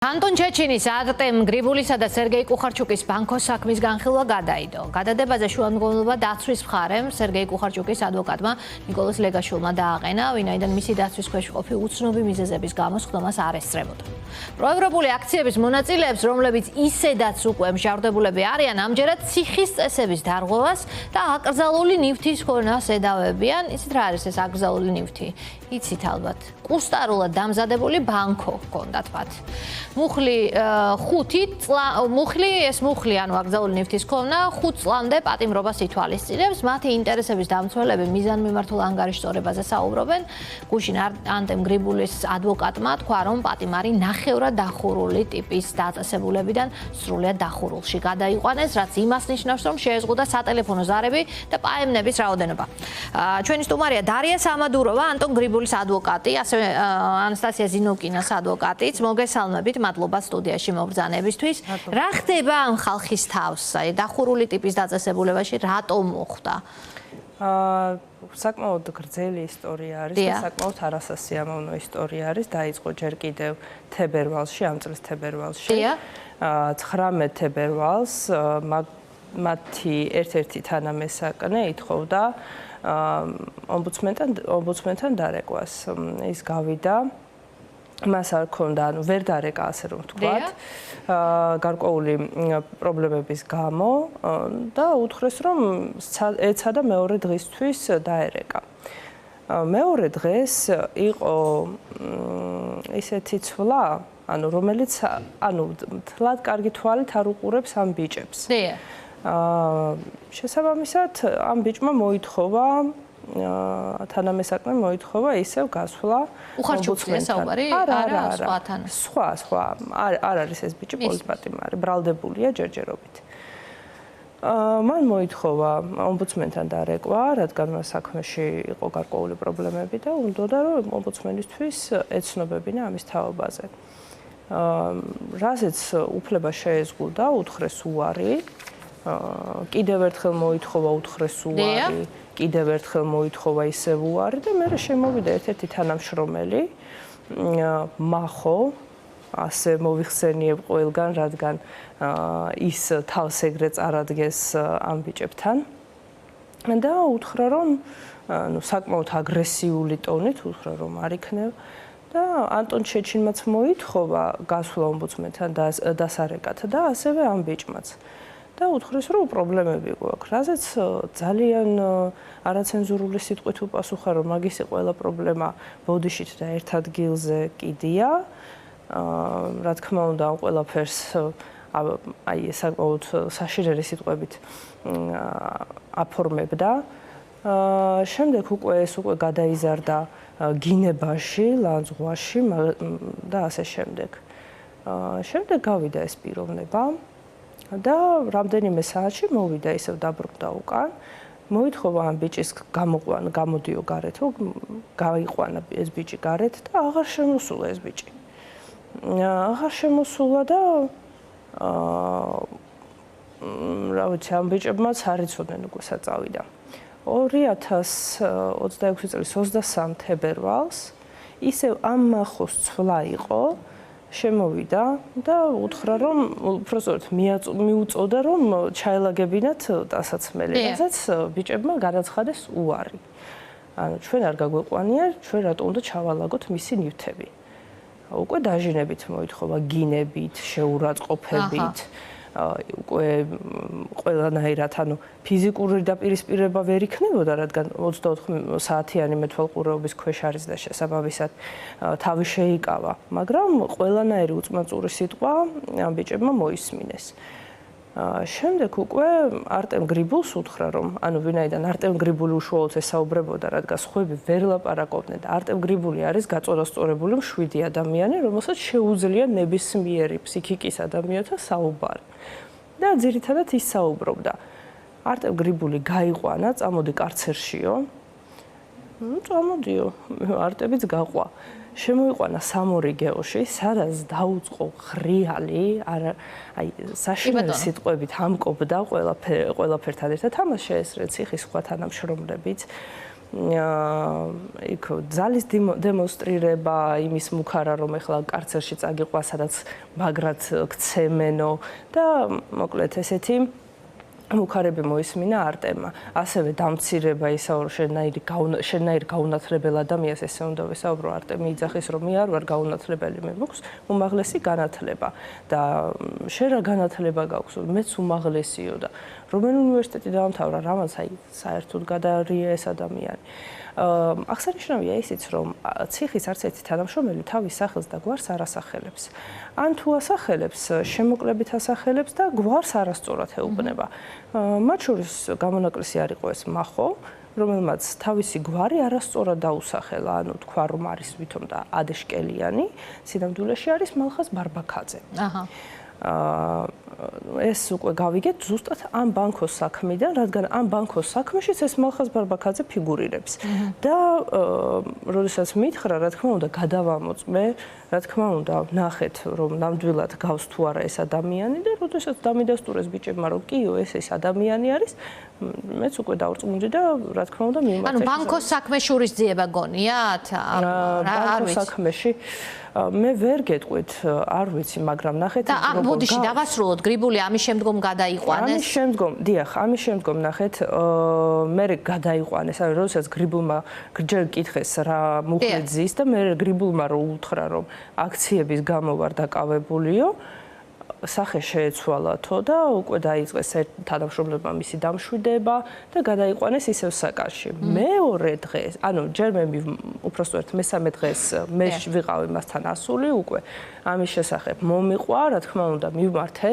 ანტონ ჩეჩინის, არტემ გრიბულისა და სერგეი კუხარჩუკის ბანკოს საქმის განხილვა გადაიდო. გადადებაზე შუამდგომლობა დაცვის მხარემ სერგეი კუხარჩუკის ადვოკატმა ნიკოლოზ ლეგაშვილმა დააყენა, ვინაიდან მისი დაცვის ქვეშ ყოფი უცნობი მიზეზების გამო სხდომას არ ესწრებოდა. პროეგრებული აქციების მონაწილეებს, რომლებიც ისედაც უკვე მსჯავრდებულები არიან, ამჯერად ციხის წესების დარღვევას და აკრძალული ნივთის ქონას ედავებიან. იცით რა არის ეს აკრძალული ნივთი? იცით ალბათ. კუსტარულად დამზადებული ბანკო ჰქონდათ მათ. მუხლი ანუ აკრძალული ნივთის ქონა 5 წლამდე პატიმრობას ითვალისწინებს. მათი ინტერესების დამცველები მიზანმიმართულ ანგარიშწორებაზე საუბრობენ. გუშინ არტემ გრიბულის ადვოკატმა თქვა, რომ პატიმარი ნახევრად დახურული ტიპის დაწესებულებიდან სრულიად დახურულში გადაიყვანეს, რაც იმას ნიშნავს, რომ შეეზღუდა სატელეფონო ზარები და პაემნების რაოდენობა. ჩვენი სტუმარია დარია სამადუროვა, ანტონ გრიბულის ადვოკატი, ასევე ანასტასია ზინოვკინას ადვოკატიც. მოგესალმებით, მადლობა სტუდიაში მობრძანებისთვის. რა ხდება ამ ხალხის თავს? აი, დახურული ტიპის დაწესებულებაში რატომ მოხდა? საკმაოდ გრძელი ისტორია არის და საკმაოდ არასასიამოვნო ისტორია არის. დაიწყო ჯერ კიდევ თებერვალში, ამ წლის თებერვალში. 19 თებერვალს მათი ერთ-ერთი თანამესაკნე ითხოვდა ომბუდსმენთან დარეკვას. ის გავიდა, მას არ ქონდა, ანუ ვერ დარეკა, ასე რომ ვთქვათ, გარკვეული პრობლემების გამო და უთხრეს, რომ ეცადა მეორე დღისთვის დაერეკა. მეორე დღეს იყო ისეთი ცვლა, ანუ რომელიც თლად კარგი თვალით არ უყურებს ამ ბიჭებს. შესაბამისად, ამ ბიჭმა მოითხოვა თანამესაკნე მოითხოვა ისევ გასვლა კუხარჩუკის საუბარი? არა, სხვათან. სხვა. არ არის ეს ბიჭი პოლიტპატიმარი, ბრალდებულია ჯერჯერობით. მან მოითხოვა ომბუდსმენთან დარეკვა, რადგან მას საქმეში იყო გარკვეული პრობლემები და უნდოდა, რომ ომბუდსმენისთვის ეცნობებინა ამის თაობაზე. რაზეც უფლება შეეზღუდა, უთხრეს უარი. კიდევ ერთხელ მოითხოვა უთხრეს უარი. კიდევ ერთხელ მოითხოვა ისევ უარი და მერე შემოვიდა ერთ-ერთი თანამშრომელი მახო, ასე მოვიხსენიებ ყველგან, რადგან ის თავს ეგრე წარადგენს ამ ბიჭებთან და უთხრა, რომ საკმაოდ აგრესიული ტონით უთხრა, რომ არ იქნება და ანტონ ჩეჩინმაც მოითხოვა გასვლა ომბუდსმენთან დასარეკად და ასევე ამ ბიჭმაც. და უთხრეს, რომ პრობლემები გვაქვს, რაზეც ძალიან არაცენზურული სიტყვით უპასუხა, რომ მაგისი ყველა პრობლემა ბოდიშით და ერთ ადგილზე კიდია. რა თქმა უნდა, ამ ყველაფერს აი საკმაოდ საშინელი სიტყვებით აფორმებდა. შემდეგ ეს უკვე გადაიზარდა გინებაში, ლანძღვაში და ასე შემდეგ. შემდეგ გავიდა ეს პიროვნება. და რამდენიმე საათში მოვიდა ისევ დაბრუნდა უკან. მოითხოვა ამ ბიჭის გამოდიო გარეთ, რომ გაიყვანა ეს ბიჭი გარეთ და აღარ შემოსულა ეს ბიჭი. აღარ შემოსულა და რა ვიცი, ამ ბიჭებმაც არ იცოდნენ უკვე საწავიდა. 2026 წლის 23 თებერვალს ისევ ამ მახოს ცვლა იყო. შემოვიდა და უთხრა, რომ უბრალოდ მიუწოდა, რომ ჩაელაგებინათ დასაცმელი, რასაც ბიჭებმა განაცხადეს უარი. ანუ ჩვენ არ გაგვეყვანია, ჩვენ რატომ უნდა ჩავალაგოთ მისი ნივთები. უკვე დაჟინებით მოითხოვა, გინებით, შეურაცხყოფებით, უკვე ყველანაირად, ანუ ფიზიკური დაპირისპირება ვერ იქნებოდა, რადგან 24 საათიანი მეთვალყურეობის ქვეშ არის და შესაბამისად თავი შეიკავა, მაგრამ ყველანაირი უწმაწური სიტყვა ამ ბიჭებმა მოისმინეს. შემდეგ უკვე არტემ გრიბულს უთხრა, რომ ანუ ვინაიდან არტემ გრიბული უშუალოდ ესაუბრებოდა, რადგან სხვები ვერ ლაპარაკობდნენ და არტემ გრიბული არის გაწოდასწორებული მშვიდი ადამიანი, რომელსაც შეუძლია ნებისმიერი ფსიქიკის ადამიანთან საუბარი. და ძირითადად ის საუბრობდა. არტემ გრიბული გაიყვანა, წამოდი კარცერშიო. წამოდიო, არტემიც გაყვა. შემოიყვანა სამორიგეოში, სადაც დაუწყო ღრიალი, აი საშინელი სიტყვებით ამკობდა ყველაფერთან ერთად, ამას შეესწრეთ ციხის სხვა თანამშრომლებიც. იქ ძალის დემონსტრირება, იმის მუქარა რომ ეხლა კარცერში წაგიყვა, სადაც მაგრად გცემენო და მოკლედ ესეთი მუქარები მოისმინა არტემმა. ასევე დამცირება ისაურო შენაირ გაუნათლებელ ადამიანს ესე უნდა ვისაუბრო არტემი იძახის რომ მე არ ვარ გაუნათლებელი მე მაქვს უმაღლესი განათლება და შენ რა განათლება გაქვს მეც უმაღლესიო და რომელი უნივერსიტეტი დაამთავრა რამაც აი საერთოდ გადარია ეს ადამიანი. აღსანიშნავია ისიც რომ ციხის არც ერთი თანამშრომელი თავის სახელს და გვარს არ ასახელებს. ან თუ ასახელებს, შემოკლებით ასახელებს და გვარს არასწორად ეუბნება. მათ შორის გამონაკლისი არ იყო ეს მახო, რომელმაც თავისი გვარი არასწორად დაუსახელა, ანუ თქვა რომ არის ვითომ და ადეშკელიანი, სინამდვილეში არის მალხაზ ბარბაქაძე. ეს უკვე გავიგეთ ზუსტად ამ ბანკოს საქმიდან, რადგან ამ ბანკოს საქმეშიც ეს მალხაზ ბარბაქაძე ფიგურირებს. და როდესაც მითხრა, რა თქმა უნდა, გადავამოწმე, რა თქმა უნდა, ნახეთ, რომ ნამდვილად გავს თუ არა ეს ადამიანი და როდესაც დამიდასტურეს ბიჭებმა, რომ კიო, ეს ადამიანი არის, მეც უკვე დავრწმუნდი და რა თქმა უნდა, მიმართე. ანუ ბანკოს საქმეში შურისძიება გონიათ? ბანკოს საქმეში მე ვერ გეტყვით, არ ვიცი, მაგრამ ნახეთ და ბოდიში დავასრულოთ, გრიბული ამის შემდგომ გადაიყვანეს. ამის შემდგომ, დიახ, ამის შემდგომ ნახეთ, მე გადაიყვანეს, ანუ როდესაც გრიბულმა ჯერ კითხეს რა მუხლი ძის და მე გრიბულმა რო უთხრა, რომ აქციების გამო ვარ დაკავებულიო, სახე შეეცვალათო და უკვე დაიწყეს თანამშრომლებმა მისი დამშვიდება და გადაიყვანეს ისევ საკაში. მეორე დღეს, ანუ ჯერ მე უпростоერთ მესამე დღეს მე ვიყავი მასთან ასული უკვე ამის შესახებ მომიყვა, რა თქმა უნდა, მივმართე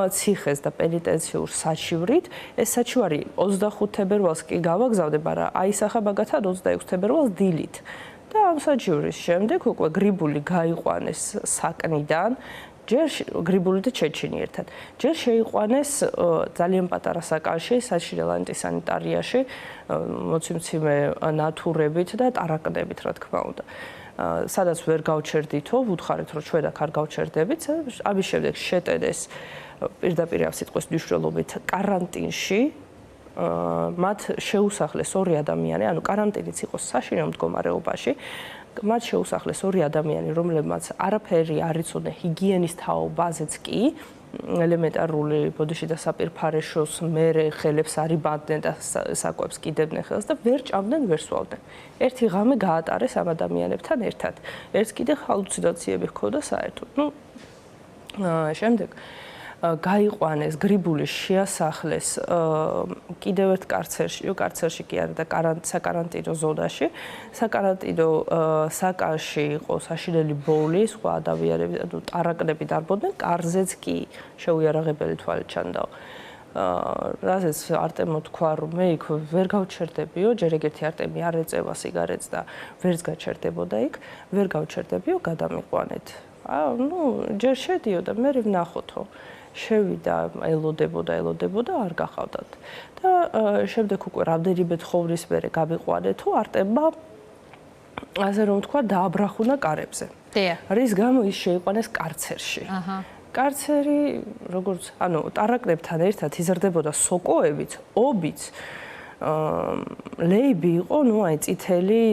ციხეს და პენიტენციურ საჩივრით. ეს საჩივარი 25 თებერვალს კი გავაგზავნე, მაგრამ აისახა მაგათად 26 თებერვალს დილით. და ამ საჩივრის შემდეგ უკვე გრიბული გაიყვანეს საკნიდან. ჯერ გრიბული და ჩეჩინი ერთად. ჯერ შეიყვანეს ძალიან პატარა საკანში, საჭირელ ანტისანიტარიაში, მოციმციმე ნათურებით და ტარაკნებით, რა თქმა უნდა. სადაც ვერ გავჩერდითო, ვუთხარით, რომ ჩვენ აქ არ გავჩერდებით. ამის შემდეგ შეტედეს პირდაპირ ამ სიტყვის მნიშვნელობით კარანტინში. მათ შეუსახლეს ორი ადამიანი, ანუ კარანტინიც იყო საშინაო მდგომარეობაში. მათ შეუსახლეს ორი ადამიანი, რომლებმაც არაფერი არ იცოდნენ ჰიგიენის თაობაზეც კი, ელემენტარული ბოდიში და საპირფარეშოს მერე ხელებს არიბანდნენ და საკვებს კიდებდნენ ხელს და ვერ ჭამდნენ, ვერ სვავდნენ. ერთი ღამე გაატარეს ამ ადამიანებთან ერთად. ერთ კიდე ჰალუცინაციები ჰქონდა საერთოდ. შემდეგ გაიყვანეს გრიბული შეასახლეს კიდევ ერთ კარცერში კი არა და საკარანტინო ზონაში. საკარანტინო საკანში იყო საშინელი ბოვლი, სხვა ადამიანები, ანუ ტარაკნები დარბოდნენ, კარზეც კი შეუიარაღებელი თვალით ჩანდაო. რაზეც არტემო თქვა, რომ მე იქ ვერ გავჩერდებიო, ჯერ ეგეთი არტემი არ ეწევა სიგარეტს და ვერც გაჩერდებოდა იქ, ვერ გავჩერდებიო, გადამიყვანეთ. ჯერ შედიოდა, მე ვნახოთო. შევიდა, ელოდებოდა, არ გახავდათ. და შემდეგ უკვე რამდენიმე თხოვრის მერე გამიყვანეთო არტემმა ასე რომ თქვა დააბრახუნა კარებზე. რის გამო ის შეიყვანეს კარცერში. კარცერი, როგორც, ანუ ტარაკნებთან ერთად იზრდებოდა სოკოებიც, ობიც, ლეიბი იყო, აი წითელი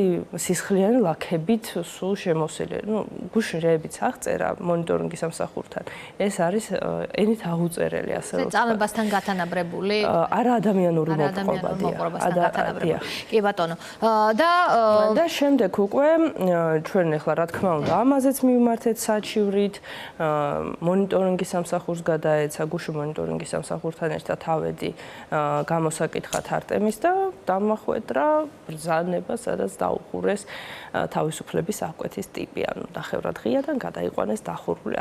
სისხლიანი ლაქებით სულ შემოსილი. გუშინ რეებიც აღწერა მონიტორინგის სამსახურთან. ეს არის ენით აღუწერელი, ასე რომ. წამებასთან გათანაბრებული? არა ადამიანური მოყრობასთან გათანაბრებული. კი ბატონო. და შემდეგ უკვე ჩვენ ახლა რა თქმა უნდა ამაზეც მივმართეთ საჩივრით, მონიტორინგის სამსახურს გადაეცა, გუშინ მონიტორინგის სამსახურთან ერთად ავედი გამოსაკითხად არტემის და დამახვედრა ბრძანება, სადაც დაუხურეს თავისუფლების აღკვეთის ტიპი, ანუ ნახევრად ღიადან გადაიყვანეს დახურული.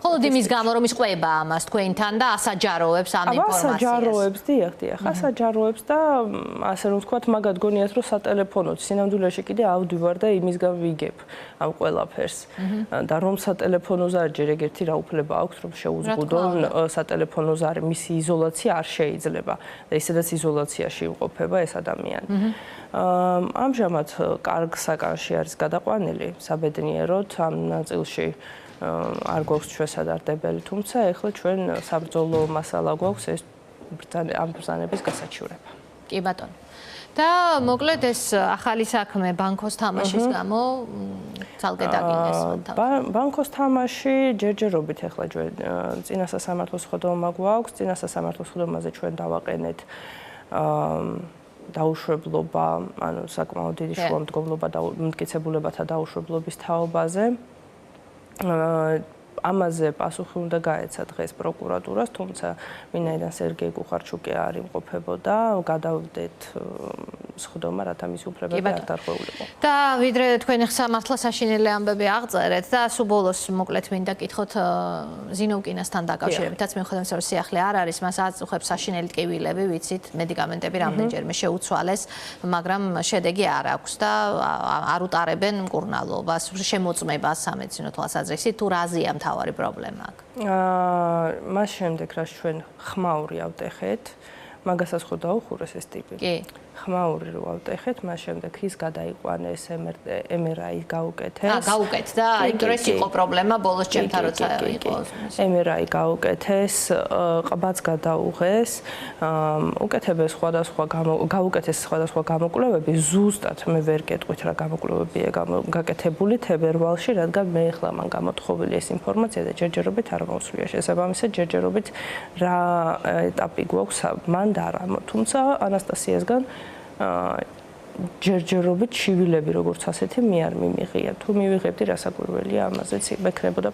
ხოლოდ იმის გამო რომ ის ყვება ამას თქვენთან და ასაჯაროებს ამ ინფორმაციას. ასაჯაროებს, დიახ, ასაჯაროებს და ასე რომ ვთქვათ, მაგათ გონიათ რომ სატელეფონოდ სინამდვილეში კიდე ავდივარ და იმისგან ვიგებ ამ ყველაფერს. და რომ სატელეფონო ზარი ჯერ ეგერთი რა უფლება აქვს, რომ შეუზღუდონ სატელეფონო ზარი, მისი იზოლაცია არ შეიძლება და ისედაც იზოლაციაში იმყოფება ეს ადამიანი. ამჟამად კარგ საკანში არის გადაყვანილი საბედნიეროდ ამ ნაწილში არ გვაქვს შესადარდებელი, თუმცა ეხლა ჩვენ საბრძოლო მასალა გვაქვს ეს ამ ბრძანების გასაჩივრება. კი ბატონო. და მოკლედ ეს ახალი საქმე ბანკოს თამაშის გამო ცალკე დაგინდეს მათთან. ბანკოს თამაში ჯერჯერობით ახლა ჩვენ წინა სასამართლოს სხდომა გვაქვს, წინა სასამართლოს სხდომაზე ჩვენ დავაყენეთ დაუშვებლობა, ანუ საკმაოდ დიდი შუამდგომლობა და მტკიცებულებათა დაუშვებლობის თაობაზე. ამაზე პასუხი უნდა გაეცა დღეს პროკურატურას, თუმცა ვინაიდან სერგეი გუხარჩუკი არ იმყოფებოდა, გადავდეთ სხდომა, რათა მისი უფლებები არ დარღვეულიყო. და ვიდრე თქვენ სამართლა საშინელი ამბები აღწერეთ და სულ ბოლოს მოკლედ მინდა კითხოთ ზინოვკინასთან დაკავშირებითაც მიუხედავად რომ სიახლე არ არის, მას აწუხებს საშინელი ტკივილები, ვიცით, მედიკამენტები რამდენჯერმე შეუცვალეს, მაგრამ შედეგი არ აქვს და არ უტარებენ მკურნალობას, შემოწმებას სამედიცინო თვალსაზრისით, თუ რაზეა მთავარი პრობლემა აქ? მას შემდეგ რაც ჩვენ ხმაური ავტეხეთ, მაგასაც ხო დაუხურეს ეს ტიპი. კი. ხმაური რო ავტეხეთ, მას შემდეგ ის გადაიყვანეს MRI გაუკეთეს. გაუკეთდა, იმიტომ რომ ეს იყო პრობლემა ბოლოს ჩემთან როცა იყო. MRI გაუკეთეს, ყბაც გადაუღეს, უკეთებეს გაუკეთეს სხვადასხვა გამოკვლევები, ზუსტად მე ვერ გეტყვით რა გამოკვლევებია გაკეთებული თებერვალში, რადგან მე ახლა მან გამოთხოვილი ეს ინფორმაცია და ჯერჯერობით არ მოვსვლია შესაბამისად, ჯერჯერობით რა ეტაპი გვაქვს მან და რა, თუმცა ანასტასიასგან ჯერჯერობით ჩივილები როგორც ასეთი მე არ მიმიღია. თუ მივიღებდი რასაკვირველია ამაზეც მექნებოდა